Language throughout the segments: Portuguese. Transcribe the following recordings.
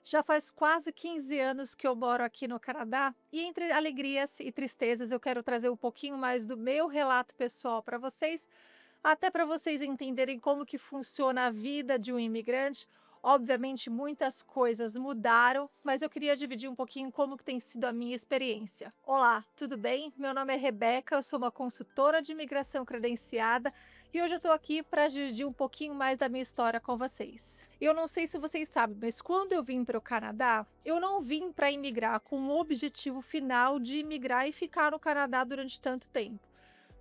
Já faz quase 15 anos que eu moro aqui no Canadá e entre alegrias e tristezas eu quero trazer um pouquinho mais do meu relato pessoal para vocês, até para vocês entenderem como que funciona a vida de um imigrante. Obviamente muitas coisas mudaram, mas eu queria dividir um pouquinho como que tem sido a minha experiência. Olá, tudo bem? Meu nome é Rebeca, eu sou uma consultora de imigração credenciada e hoje eu estou aqui para dividir um pouquinho mais da minha história com vocês. Eu não sei se vocês sabem, mas quando eu vim para o Canadá, eu não vim para imigrar com o objetivo final de imigrar e ficar no Canadá durante tanto tempo.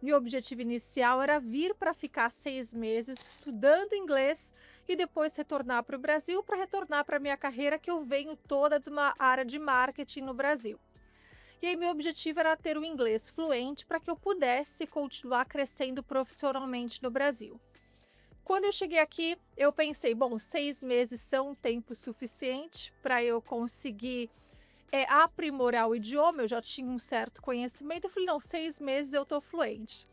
Meu objetivo inicial era vir para ficar 6 meses estudando inglês e depois retornar para o Brasil para retornar para a minha carreira, que eu venho toda de uma área de marketing no Brasil. E aí meu objetivo era ter o inglês fluente para que eu pudesse continuar crescendo profissionalmente no Brasil. Quando eu cheguei aqui, eu pensei, bom, 6 meses são um tempo suficiente para eu conseguir aprimorar o idioma. Eu já tinha um certo conhecimento. Eu falei, não, 6 meses eu estou fluente.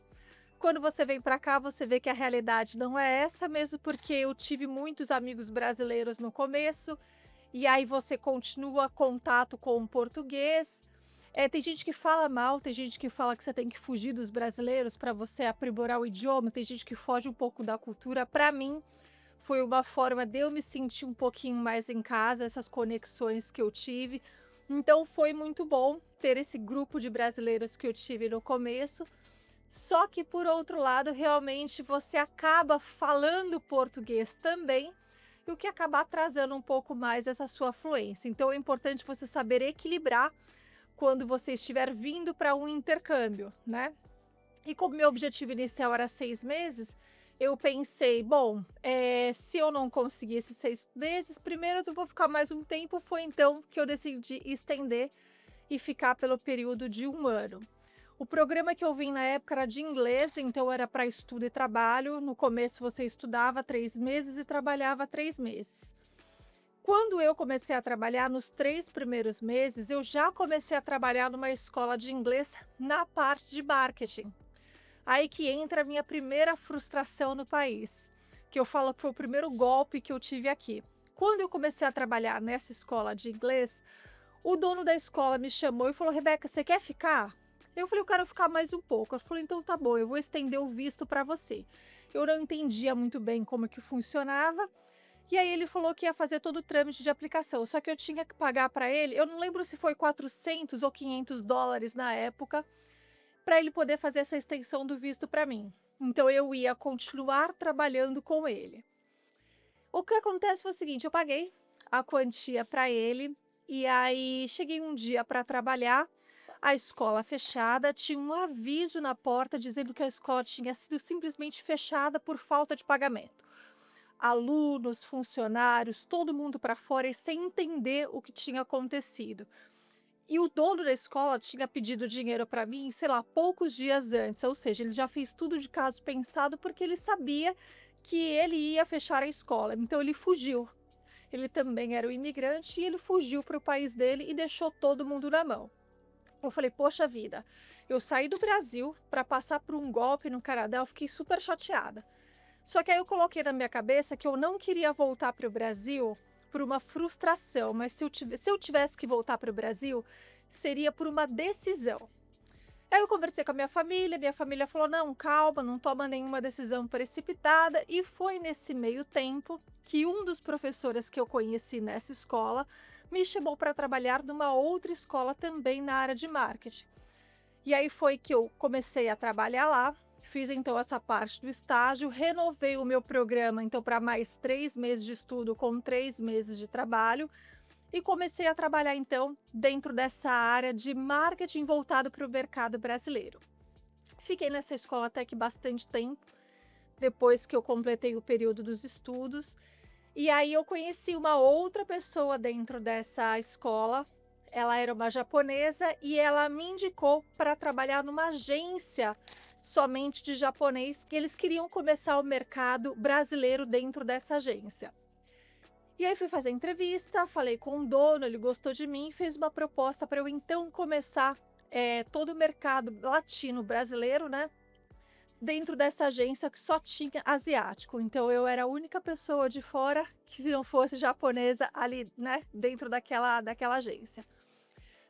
Quando você vem para cá, você vê que a realidade não é essa, mesmo porque eu tive muitos amigos brasileiros no começo, e aí você continua contato com o português. Tem gente que fala mal, tem gente que fala que você tem que fugir dos brasileiros para você aprimorar o idioma, tem gente que foge um pouco da cultura. Para mim, foi uma forma de eu me sentir um pouquinho mais em casa, essas conexões que eu tive. Então foi muito bom ter esse grupo de brasileiros que eu tive no começo. Só que por outro lado, realmente você acaba falando português também, e o que acaba atrasando um pouco mais essa sua fluência. Então é importante você saber equilibrar quando você estiver vindo para um intercâmbio, né? E como meu objetivo inicial era 6 meses, eu pensei, bom, se eu não conseguir esses 6 meses, primeiro eu vou ficar mais um tempo. Foi então que eu decidi estender e ficar pelo período de um ano. O programa que eu vim na época era de inglês, então era para estudo e trabalho. No começo você estudava 3 meses e trabalhava 3 meses. Quando eu comecei a trabalhar, nos 3 primeiros meses, eu já comecei a trabalhar numa escola de inglês na parte de marketing. Aí que entra a minha primeira frustração no país, que eu falo que foi o primeiro golpe que eu tive aqui. Quando eu comecei a trabalhar nessa escola de inglês, o dono da escola me chamou e falou: Rebeca, você quer ficar? Eu falei: eu quero ficar mais um pouco. Ele falou: então tá bom, eu vou estender o visto para você. Eu não entendia muito bem como que funcionava. E aí ele falou que ia fazer todo o trâmite de aplicação, só que eu tinha que pagar para ele, eu não lembro se foi 400 ou 500 dólares na época, para ele poder fazer essa extensão do visto para mim. Então eu ia continuar trabalhando com ele. O que acontece foi o seguinte: eu paguei a quantia para ele, e aí cheguei um dia para trabalhar, a escola fechada, tinha um aviso na porta dizendo que a escola tinha sido simplesmente fechada por falta de pagamento. Alunos, funcionários, todo mundo para fora e sem entender o que tinha acontecido. E o dono da escola tinha pedido dinheiro para mim, sei lá, poucos dias antes, ou seja, ele já fez tudo de caso pensado, porque ele sabia que ele ia fechar a escola. Então ele fugiu. Ele também era um imigrante e ele fugiu para o país dele e deixou todo mundo na mão. Eu falei: poxa vida, eu saí do Brasil para passar por um golpe no Canadá. Eu fiquei super chateada. Só que aí eu coloquei na minha cabeça que eu não queria voltar para o Brasil por uma frustração, mas se eu tivesse que voltar para o Brasil, seria por uma decisão. Aí eu conversei com a minha família falou: não, calma, não toma nenhuma decisão precipitada. E foi nesse meio tempo que um dos professores que eu conheci nessa escola me chamou para trabalhar numa outra escola também na área de marketing. E aí foi que eu comecei a trabalhar lá, fiz então essa parte do estágio, renovei o meu programa então para mais 3 meses de estudo com 3 meses de trabalho, e comecei a trabalhar então dentro dessa área de marketing voltado para o mercado brasileiro. Fiquei nessa escola até que bastante tempo, depois que eu completei o período dos estudos, e aí eu conheci uma outra pessoa dentro dessa escola. Ela era uma japonesa e ela me indicou para trabalhar numa agência somente de japonês, que eles queriam começar o mercado brasileiro dentro dessa agência. E aí fui fazer entrevista, falei com o dono, ele gostou de mim e fez uma proposta para eu então começar todo o mercado latino brasileiro, né? dentro dessa agência que só tinha asiático, então eu era a única pessoa de fora que se não fosse japonesa ali, né, dentro daquela agência.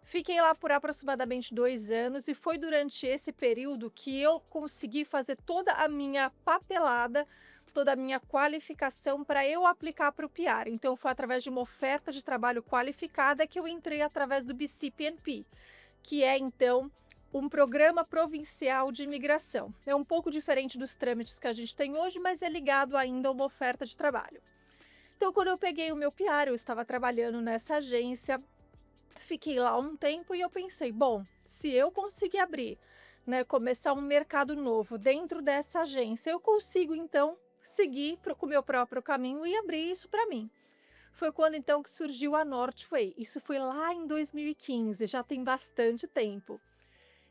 Fiquei lá por aproximadamente 2 anos e foi durante esse período que eu consegui fazer toda a minha papelada, toda a minha qualificação para eu aplicar para o PR. Então foi através de uma oferta de trabalho qualificada que eu entrei através do BCPNP, que é então um programa provincial de imigração. É um pouco diferente dos trâmites que a gente tem hoje, mas é ligado ainda a uma oferta de trabalho. Então, quando eu peguei o meu PR, eu estava trabalhando nessa agência, fiquei lá um tempo e eu pensei, bom, se eu conseguir abrir, né, começar um mercado novo dentro dessa agência, eu consigo então seguir com o meu próprio caminho e abrir isso para mim. Foi quando então que surgiu a Northway. Isso foi lá em 2015, já tem bastante tempo.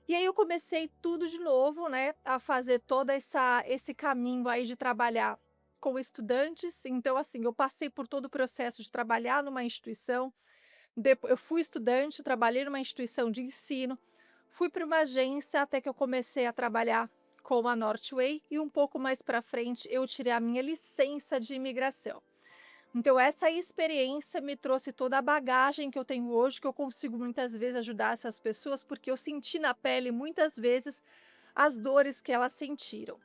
E aí eu comecei tudo de novo, né, a fazer toda esse caminho aí de trabalhar com estudantes. Então, assim, eu passei por todo o processo de trabalhar numa instituição, eu fui estudante, trabalhei numa instituição de ensino, fui para uma agência até que eu comecei a trabalhar com a Northway e um pouco mais para frente eu tirei a minha licença de imigração. Então essa experiência me trouxe toda a bagagem que eu tenho hoje, que eu consigo muitas vezes ajudar essas pessoas, porque eu senti na pele muitas vezes as dores que elas sentiram.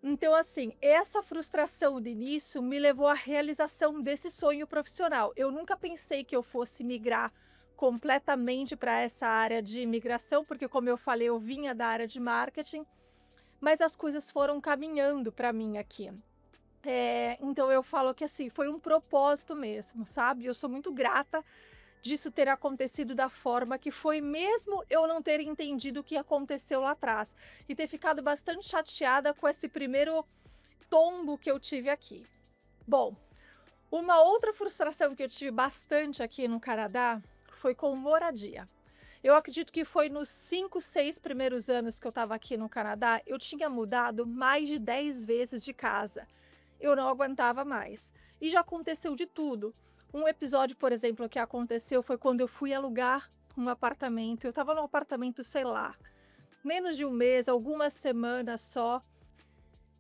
Então, assim, essa frustração do início me levou à realização desse sonho profissional. Eu nunca pensei que eu fosse migrar completamente para essa área de imigração, porque, como eu falei, eu vinha da área de marketing, mas as coisas foram caminhando para mim aqui. Então eu falo que assim, foi um propósito mesmo, sabe? Eu sou muito grata disso ter acontecido da forma que foi, mesmo eu não ter entendido o que aconteceu lá atrás e ter ficado bastante chateada com esse primeiro tombo que eu tive aqui. Bom, uma outra frustração que eu tive bastante aqui no Canadá foi com moradia. Eu acredito que foi nos 5, 6 primeiros anos que eu estava aqui no Canadá, eu tinha mudado mais de 10 vezes de casa. Eu não aguentava mais. E já aconteceu de tudo. Um episódio, por exemplo, que aconteceu foi quando eu fui alugar um apartamento. Eu estava num apartamento, sei lá, menos de um mês, algumas semanas só.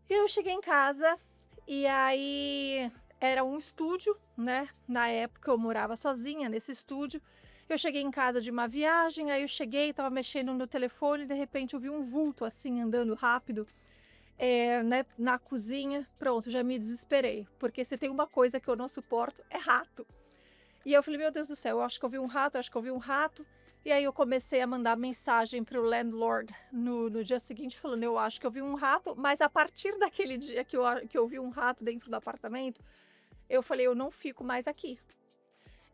Eu cheguei em casa e aí era um estúdio, né? Na época eu morava sozinha nesse estúdio. Eu cheguei em casa de uma viagem, aí eu cheguei, estava mexendo no telefone e de repente eu vi um vulto assim andando rápido, né, na cozinha. Pronto, já me desesperei, porque se tem uma coisa que eu não suporto é rato. E eu falei, meu Deus do céu, eu acho que eu vi um rato, acho que eu vi um rato. E aí eu comecei a mandar mensagem para o landlord no dia seguinte, falando, eu acho que eu vi um rato, mas a partir daquele dia que eu vi um rato dentro do apartamento, eu falei, eu não fico mais aqui.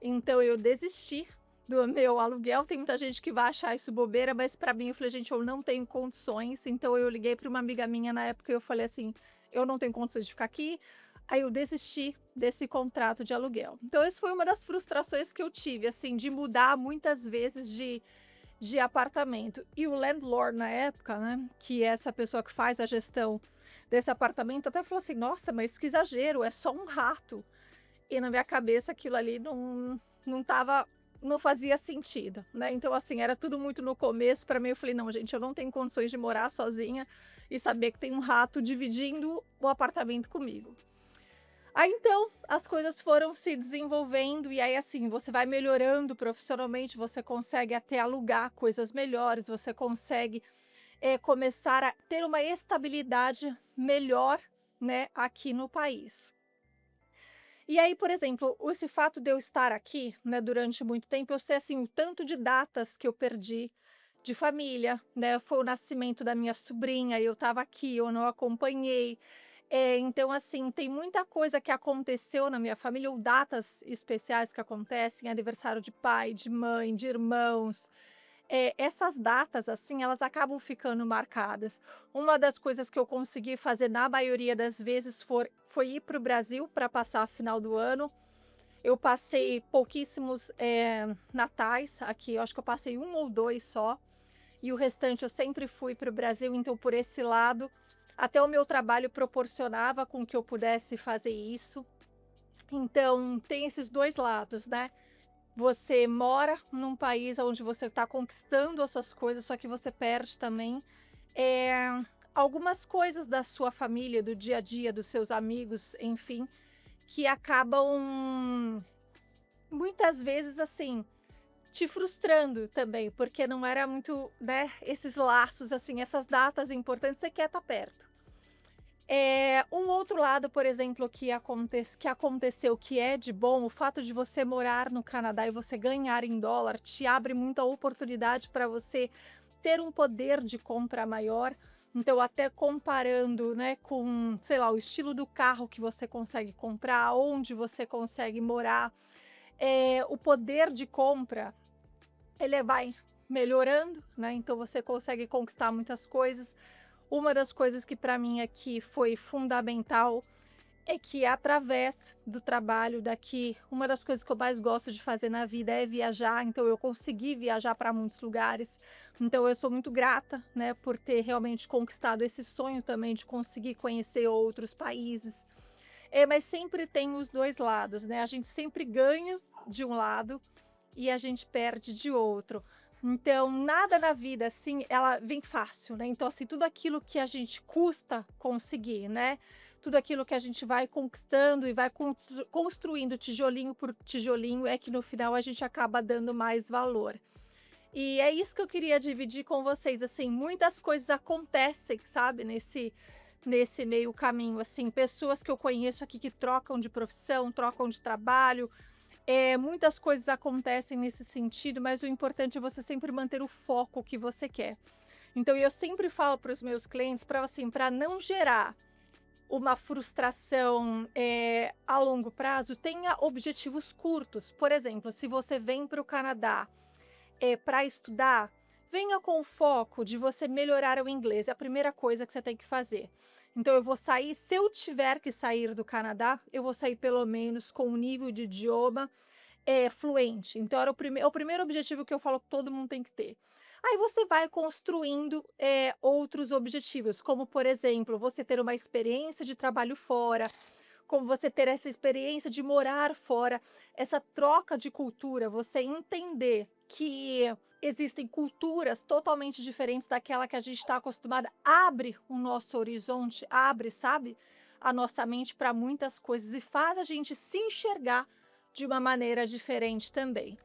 Então eu desisti do meu aluguel. Tem muita gente que vai achar isso bobeira, mas para mim eu falei, gente, eu não tenho condições. Então eu liguei para uma amiga minha na época e eu falei assim, eu não tenho condições de ficar aqui. Aí eu desisti desse contrato de aluguel. Então essa foi uma das frustrações que eu tive, assim, de mudar muitas vezes de apartamento. E o landlord na época, né, que é essa pessoa que faz a gestão desse apartamento, até falou assim, nossa, mas que exagero, é só um rato. E na minha cabeça aquilo ali não fazia sentido, né. Então, assim, era tudo muito no começo. Para mim, eu falei: "Não, gente, eu não tenho condições de morar sozinha e saber que tem um rato dividindo o apartamento comigo". Aí, então, as coisas foram se desenvolvendo e aí, assim, você vai melhorando profissionalmente, você consegue até alugar coisas melhores, você consegue, começar a ter uma estabilidade melhor, né, aqui no país. E aí, por exemplo, esse fato de eu estar aqui, né, durante muito tempo, eu sei, assim, o tanto de datas que eu perdi de família, né, foi o nascimento da minha sobrinha, eu estava aqui, eu não acompanhei. Então, assim, tem muita coisa que aconteceu na minha família, ou datas especiais que acontecem, aniversário de pai, de mãe, de irmãos. Essas datas, assim, elas acabam ficando marcadas. Uma das coisas que eu consegui fazer na maioria das vezes foi ir para o Brasil para passar a final do ano. Eu passei pouquíssimos, natais aqui, eu acho que eu passei um ou 2 só, e o restante eu sempre fui para o Brasil, então por esse lado, até o meu trabalho proporcionava com que eu pudesse fazer isso. Então tem esses 2 lados, né. Você mora num país onde você está conquistando as suas coisas, só que você perde também, eh, algumas coisas da sua família, do dia a dia, dos seus amigos, enfim, que acabam muitas vezes assim te frustrando também, porque não era muito, né, esses laços assim, essas datas importantes, você quer estar perto. Um outro lado, por exemplo, que aconteceu, que é de bom, o fato de você morar no Canadá e você ganhar em dólar te abre muita oportunidade para você ter um poder de compra maior. Então, até comparando, né, com, sei lá, o estilo do carro que você consegue comprar, onde você consegue morar, o poder de compra, ele vai melhorando, né? Então você consegue conquistar muitas coisas. Uma das coisas que para mim aqui foi fundamental é que através do trabalho daqui, uma das coisas que eu mais gosto de fazer na vida é viajar, então eu consegui viajar para muitos lugares. Então eu sou muito grata, né, por ter realmente conquistado esse sonho também de conseguir conhecer outros países. Mas sempre tem os 2 lados, né, a gente sempre ganha de um lado e a gente perde de outro. Então, nada na vida, assim, ela vem fácil, né. Então, assim, tudo aquilo que a gente custa conseguir, né, tudo aquilo que a gente vai conquistando e vai construindo tijolinho por tijolinho, é que no final a gente acaba dando mais valor. E é isso que eu queria dividir com vocês, assim, muitas coisas acontecem, sabe, nesse meio caminho, assim, pessoas que eu conheço aqui que trocam de profissão, trocam de trabalho, muitas coisas acontecem nesse sentido, mas o importante é você sempre manter o foco que você quer. Então eu sempre falo para os meus clientes para assim, para não gerar uma frustração, a longo prazo, tenha objetivos curtos. Por exemplo, se você vem para o Canadá, para estudar, venha com o foco de você melhorar o inglês, é a primeira coisa que você tem que fazer. Então eu vou sair, se eu tiver que sair do Canadá, eu vou sair pelo menos com um nível de idioma fluente. Então era o primeiro objetivo que eu falo que todo mundo tem que ter. Aí você vai construindo, outros objetivos, como por exemplo, você ter uma experiência de trabalho fora, como você ter essa experiência de morar fora, essa troca de cultura, você entender que existem culturas totalmente diferentes daquela que a gente está acostumada, abre o nosso horizonte, abre, sabe, a nossa mente para muitas coisas e faz a gente se enxergar de uma maneira diferente também.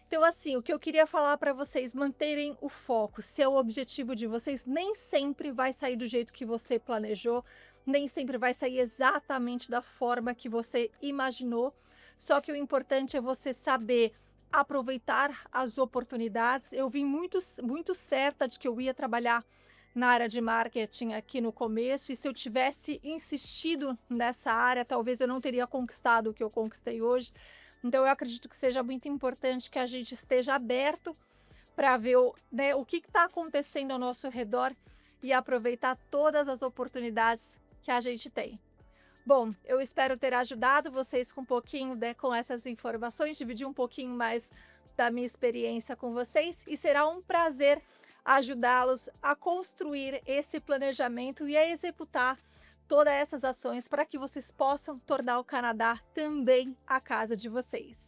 Então, assim, o que eu queria falar para vocês, manterem o foco, se o objetivo de vocês nem sempre vai sair do jeito que você planejou, nem sempre vai sair exatamente da forma que você imaginou. Só que o importante é você saber aproveitar as oportunidades. Eu vim muito certa de que eu ia trabalhar na área de marketing aqui no começo, e se eu tivesse insistido nessa área, talvez eu não teria conquistado o que eu conquistei hoje. Então eu acredito que seja muito importante que a gente esteja aberto para ver o que está acontecendo ao nosso redor e aproveitar todas as oportunidades que a gente tem. Bom, eu espero ter ajudado vocês com um pouquinho, né, com essas informações, dividir um pouquinho mais da minha experiência com vocês, e será um prazer ajudá-los a construir esse planejamento e a executar todas essas ações para que vocês possam tornar o Canadá também a casa de vocês.